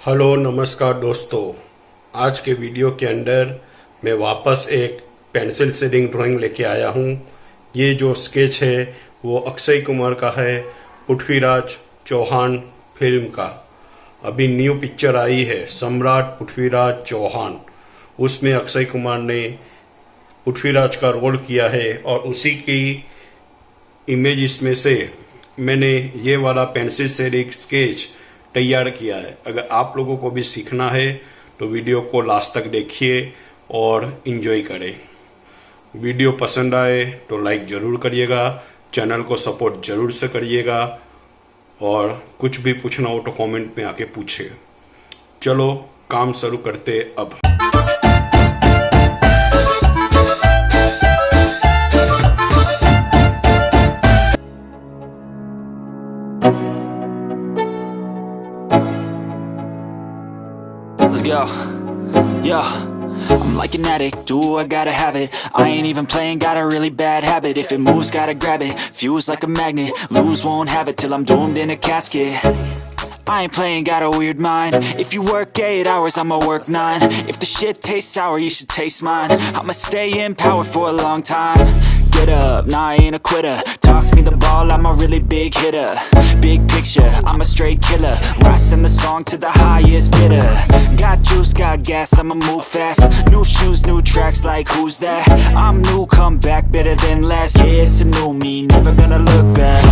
Hello नमस्कार दोस्तों। आज के वीडियो के अंदर मैं वापस एक पेंसिल शेडिंग ड्राइंग लेके आया हूँ। ये जो स्केच है वो अक्षय कुमार का है, पृथ्वीराज चौहान फिल्म का। अभी न्यू पिक्चर आई है सम्राट पृथ्वीराज चौहान। उसमें अक्षय कुमार ने पृथ्वीराज का रोल किया है और उसी की इमेज में से मैंने ये वाला पेंसिल शेडिंग स्केच तैयार किया है। अगर आप लोगों को भी सीखना है तो वीडियो को लास्ट तक देखिए और इन्जॉय करें। वीडियो पसंद आए तो लाइक ज़रूर करिएगा, चैनल को सपोर्ट ज़रूर से करिएगा और कुछ भी पूछना हो तो कमेंट में आके पूछिए। चलो काम शुरू करते अब। Let's go. Yo, I'm like an addict, do I gotta have it. I ain't even playing, got a really bad habit. If it moves, gotta grab it, fuse like a magnet. Lose, won't have it till I'm doomed in a casket. I ain't playing, got a weird mind. If you work 8 hours, I'ma work 9. If the shit tastes sour, you should taste mine. I'ma stay in power for a long time. Get up, nah, I ain't a quitter. Toss me the ball, I'm a really big hitter. Big picture, I'm a straight killer. Rising the song to the highest bidder. Got juice, got gas, I'ma move fast. New shoes, new tracks, like who's that? I'm new, come back, better than last. Yeah, it's a new me, never gonna look back.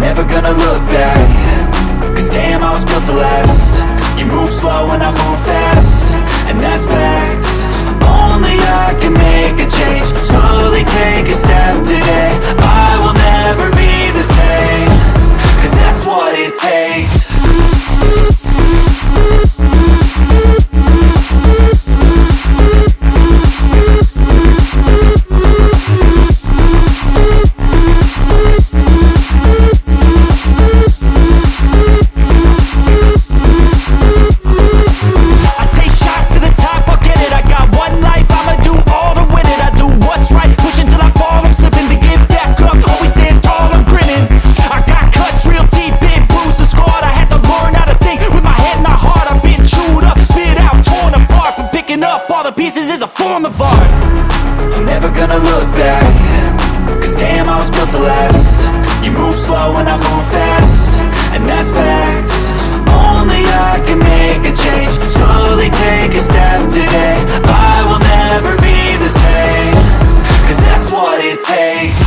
Never gonna look back. Cause damn, I was built to last. You move slow and I move fast, and that's facts. Only I can make a change. Slowly take a step today. I will never be the same. Cause that's what it takes. Pieces is a form of art. I'm never gonna look back. Cause damn, I was built to last. You move slow and I move fast, and that's facts. Only I can make a change. Slowly take a step today. I will never be the same. Cause that's what it takes.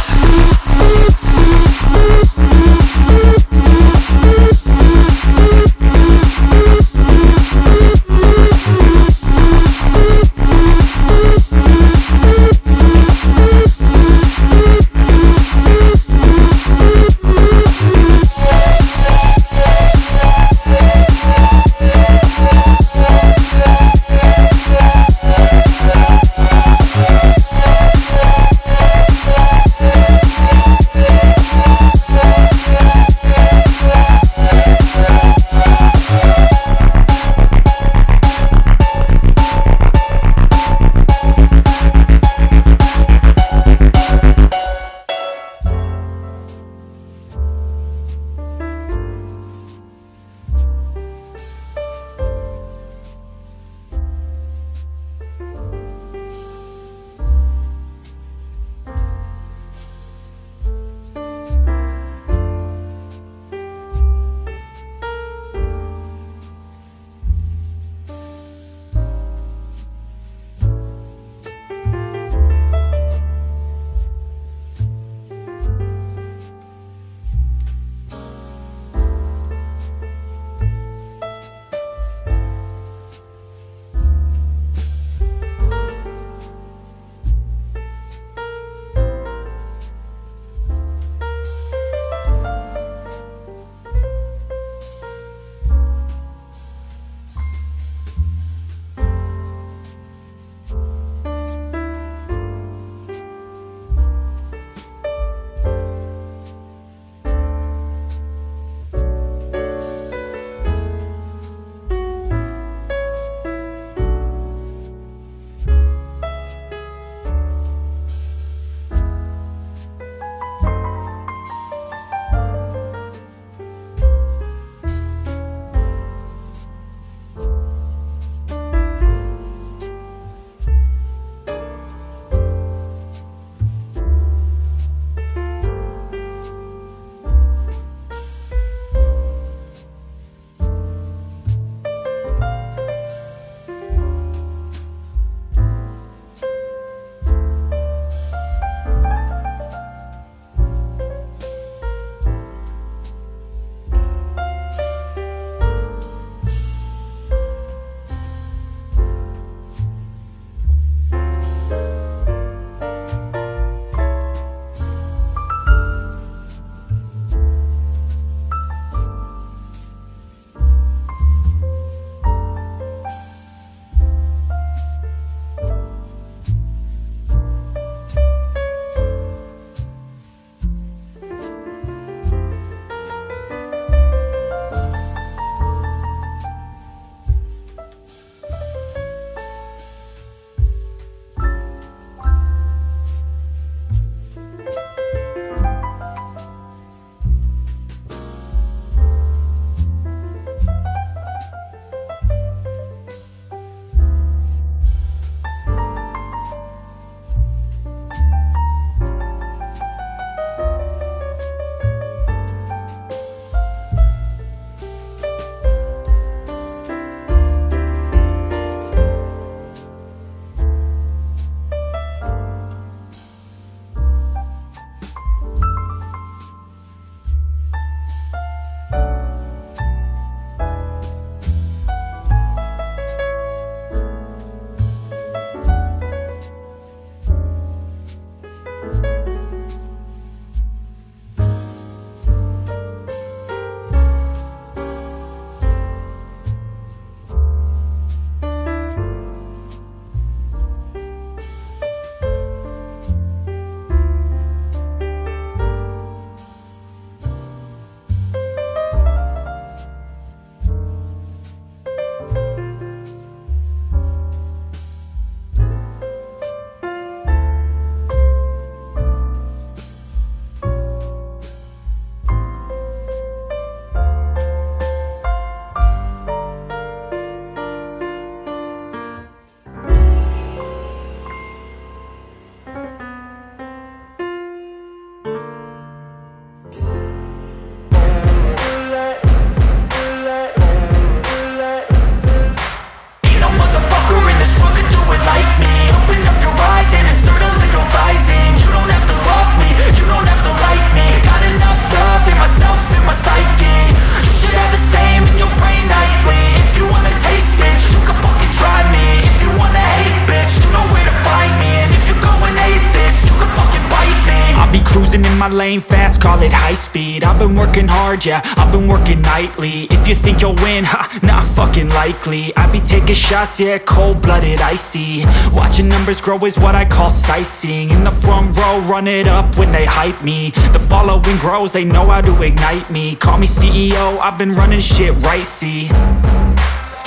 lane fast, call it high speed. I've been working hard, yeah, I've been working nightly. If you think you'll win, ha, not fucking likely. I be taking shots, yeah, cold-blooded, icy. Watching numbers grow is what I call sightseeing. In the front row, run it up when they hype me. The following grows, they know how to ignite me. Call me CEO, I've been running shit right, see.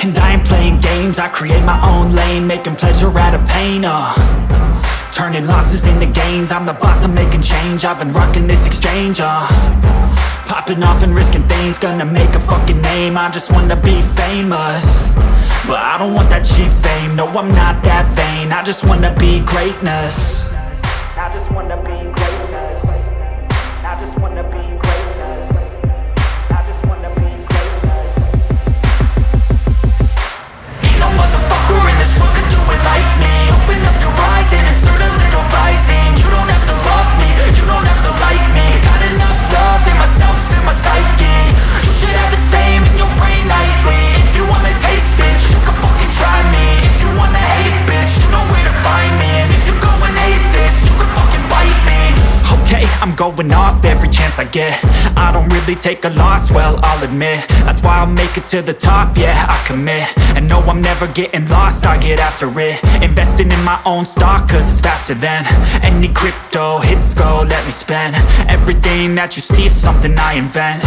And I ain't playing games, I create my own lane, making pleasure out of pain, turning losses into gains. I'm the boss, I'm making change. I've been rocking this exchange, popping off and risking things. Gonna make a fucking name, I just wanna be famous. But I don't want that cheap fame, no I'm not that vain. I just wanna be greatness. I just wanna be greatness. I just wanna be greatness. I just wanna be greatness. Ain't no motherfucker in this world could do it like me. Open up your eyes and insert a little rising. You don't have to love me, you don't have to like me. Got enough love in myself, in my psyche. You should have the same in your brain nightly. If you wanna taste, bitch, you can fucking try me. If you wanna hate, bitch, you know where to find me. And if you go and hate this, you can fucking bite me. Okay, I'm going off every chance I get. I don't really take a loss, well, I'll admit. That's why I'll make it to the top, yeah, I commit. And no, I'm never getting lost, I get after it. Investing in my own stock, cause it's faster than any crypto hits go, let me spend. Everything that you see is something I invent.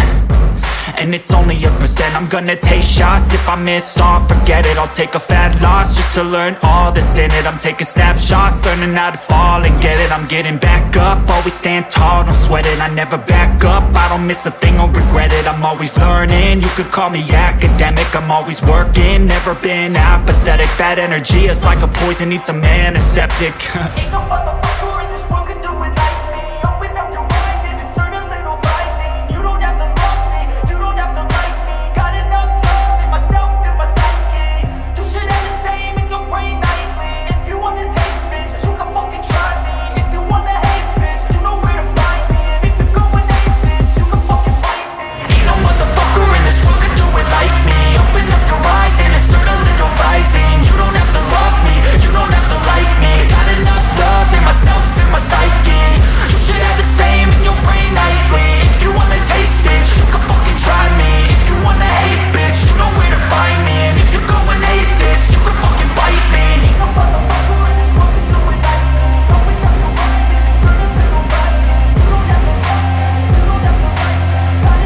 And it's only a percent. I'm gonna take shots. If I miss all, forget it. I'll take a fat loss just to learn all that's in it. I'm taking snapshots, learning how to fall and get it. I'm getting back up, always stand tall, don't sweat it. I never back up, I don't miss a thing or regret it. I'm always learning, you could call me academic. I'm always working, never been apathetic. That energy is like a poison, needs some antiseptic. Ain't no motherfucker in this world could do it like me. Open up your eyes and insert a little rising. You don't have to love me, you don't have to like me. Got enough love in myself, in my psyche. You should have the same in your brain nightly. If you wanna taste, bitch, you can fucking try me. If you wanna hate, bitch, you know where to find me. And if you go and hate, bitch, you can fucking fight me. Ain't no motherfucker in this world could do it like me. Open up your eyes and insert a little rising. You don't have to love me, you don't have to like me. Got enough love in myself, in my psyche. You should have the same in your brain nightly. If you wanna taste, bitch, you can fucking try me. If you wanna hate, bitch, you know where to find me. And if you go and hate this, you can fucking bite me. Ain't no motherfucker in this world could do it like me. Open up your eyes and insert a little rising. You don't have to love me, you don't have to like me. Got enough love in myself.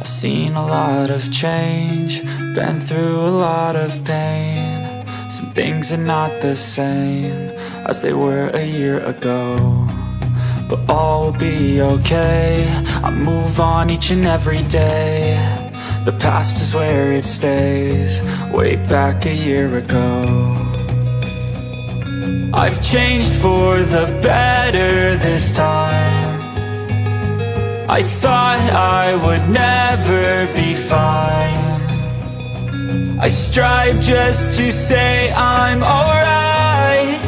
I've seen a lot of change, been through a lot of pain. Some things are not the same as they were a year ago, but all will be okay. I move on each and every day. The past is where it stays, way back a year ago. I've changed for the better this time. I thought I would never be fine. I strive just to say I'm alright.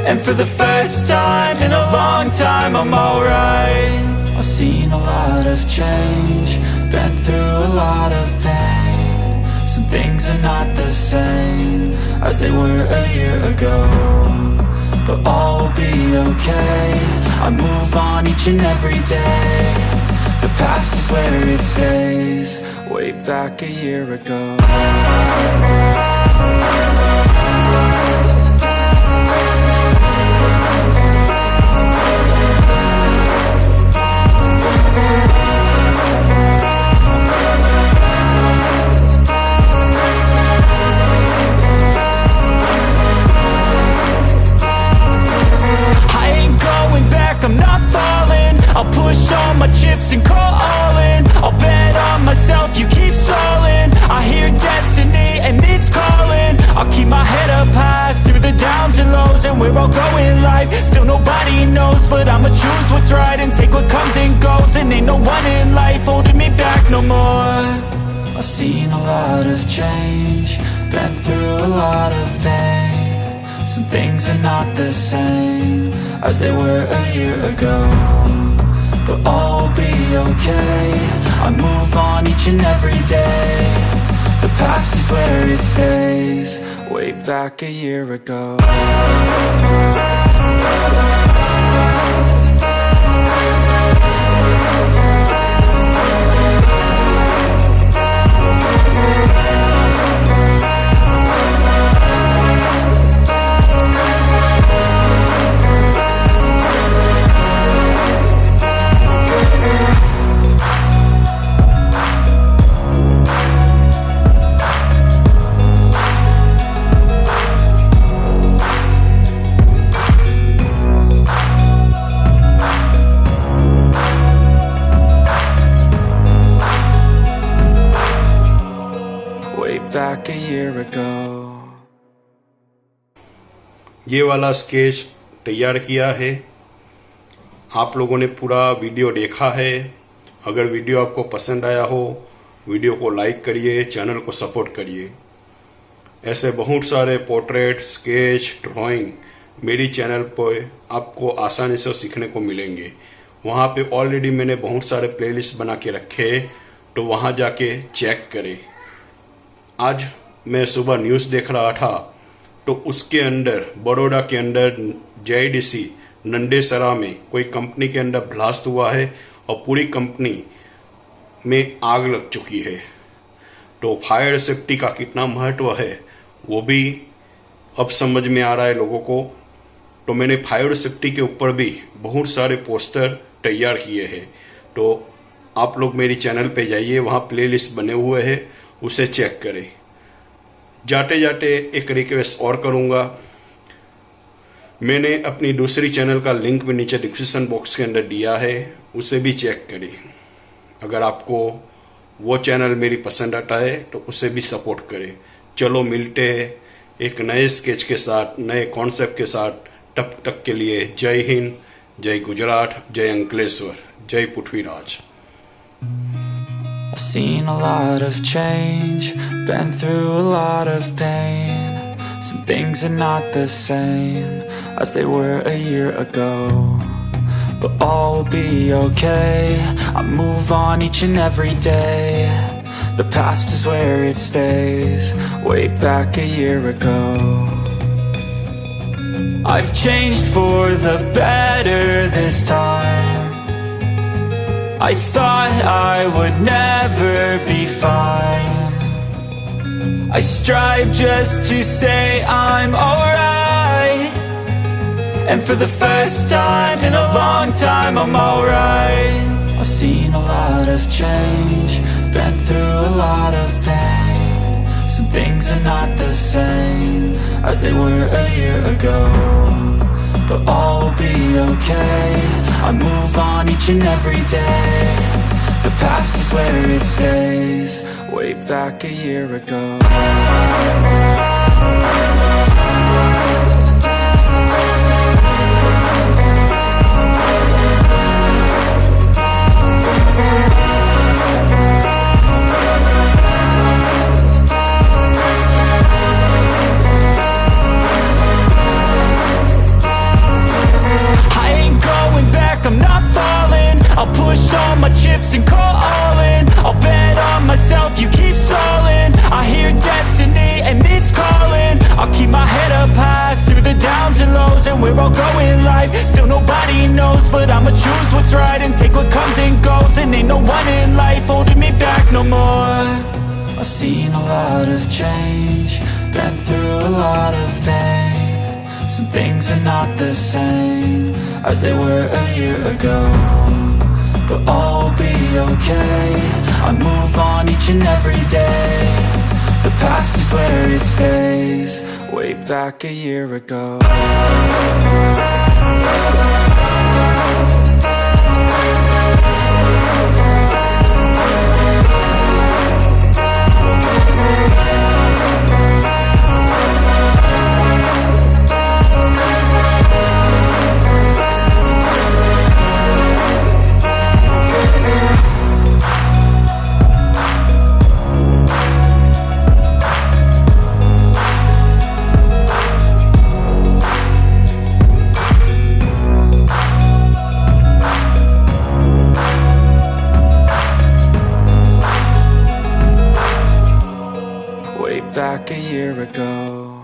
And for the first time in a long time, I'm alright. I've seen a lot of change, been through a lot of pain. Some things are not the same as they were a year ago, but all will be okay. I move on each and every day. The past is where it stays, way back a year ago. I'm not falling, I'll push all my chips and call all in. I'll bet on myself, you keep stalling. I hear destiny and it's calling. I'll keep my head up high through the downs and lows. And where I'll go in life, still nobody knows. But I'ma choose what's right and take what comes and goes. And ain't no one in life holding me back no more. I've seen a lot of change, been through a lot of pain. Some things are not the same as they were a year ago, but all will be okay. I move on each and every day. The past is where it stays, way back a year ago. back a year ago. ये वाला sketch तैयार किया है। आप लोगों ने पूरा video देखा है। अगर वीडियो आपको पसंद आया हो, वीडियो को लाइक करिए, चैनल को सपोर्ट करिए। ऐसे बहुत सारे पोर्ट्रेट, स्केच, ड्राइंग मेरी चैनल पर आपको आसानी से सीखने को मिलेंगे। वहाँ पे ऑलरेडी मैंने बहुत सारे प्लेलिस्ट बना के रखे हैं, तो वहाँ जाके चेक करें। आज मैं सुबह न्यूज़ देख रहा था, तो उसके अंदर बड़ौदा के अंदर JDC नंडेसरा में कोई कंपनी के अंदर ब्लास्ट हुआ है और पूरी कंपनी में आग लग चुकी है। तो फायर सेफ्टी का कितना महत्व है वो भी अब समझ में आ रहा है लोगों को। तो मैंने फायर सेफ्टी के ऊपर भी बहुत सारे पोस्टर तैयार किए हैं। तो आप लोग मेरी चैनल पे जाइए, वहाँ प्लेलिस्ट बने हुए हैं, उसे चेक करें। जाते जाते एक रिक्वेस्ट और करूँगा, मैंने अपनी दूसरी चैनल का लिंक भी नीचे डिस्क्रिप्शन बॉक्स के अंदर दिया है, उसे भी चेक करें। अगर आपको वो चैनल मेरी पसंद आता है तो उसे भी सपोर्ट करें। चलो मिलते हैं एक नए स्केच के साथ, नए कॉन्सेप्ट के साथ। तब तक के लिए जय हिंद, जय गुजरात, जय अंकलेश्वर, जय Prithviraj. I've seen a lot of change, been through a lot of pain. Some things are not the same as they were a year ago, but all will be okay. I move on each and every day. The past is where it stays, way back a year ago. I've changed for the better this time. I thought I would never be fine. I strive just to say I'm alright, and for the first time in a long time I'm alright. I've seen a lot of change, been through a lot of pain. Some things are not the same as they were a year ago, but all will be okay. I move on each and every day. The past is where it stays, way back a year ago. I'm not falling, I'll push all my chips and call all in. I'll bet on myself, you keep stalling. I hear destiny and it's calling. I'll keep my head up high through the downs and lows, and we're all going life. Still nobody knows, but I'ma choose what's right and take what comes and goes. And ain't no one in life holding me back no more. I've seen a lot of change, been through a lot of pain. Some things are not the same as they were a year ago, but all will be okay. I move on each and every day. The past is where it stays, way back a year ago. Back a year ago.